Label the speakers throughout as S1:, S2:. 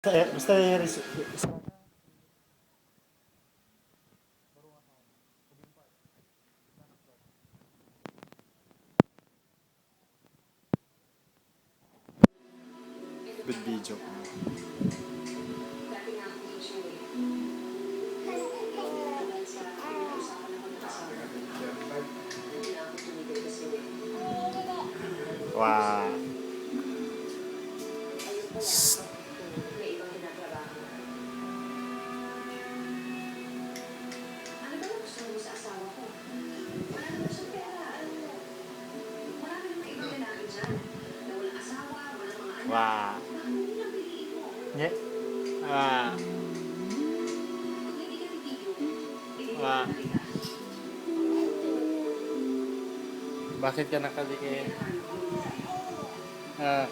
S1: Basta good video. Wow. Wow. Yeah. Wow. Wow. Bakit ka nakadikit? Ah.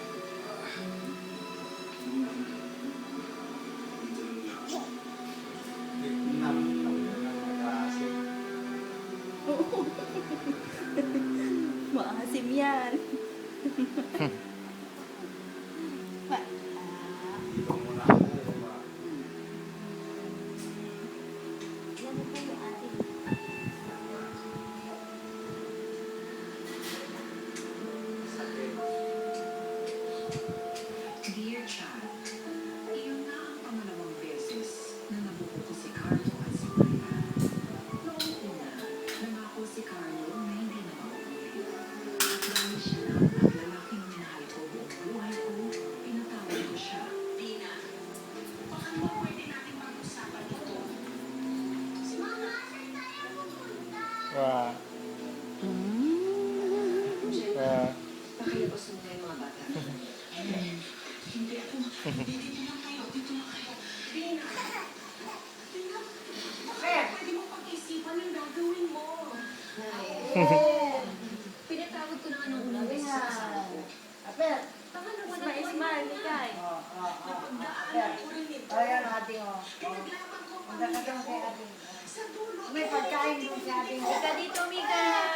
S2: Maasim yan.
S3: Dear child, iyon na ang pangalawang beses na nabubuko si Carlo at si Maria. Noong una, nangako si Carlo na hindi na mauulit. At dahil siya lang ang lalaking minahal ko buong buhay ko, pinatawag ko siya. Dina, baka ba pwede natin mag-usapan ito? Si Mama, saan tayo pupunta?
S1: Wow. Wow.
S3: Pakilabas mo na yung mga bata. Hindi ako. Dito lang kayo. Dito lang kayo. Dina. Dina. Bakit? Pwede mo pag-isipan yung gagawin mo. Pinatawag ko na nga nung unang beses sa asawa ko. Pangalawa na po
S2: Smile, Mikay.
S3: napagdaanan ko rin ito.
S4: Ayan, ating o.
S3: Pinaglaban ko ang
S4: Punta ka
S3: pamilya
S4: doon kay
S3: ko.
S4: ating.
S3: Sa dulo.
S4: May pagkain doon si ating.
S2: Ika dito, Mika.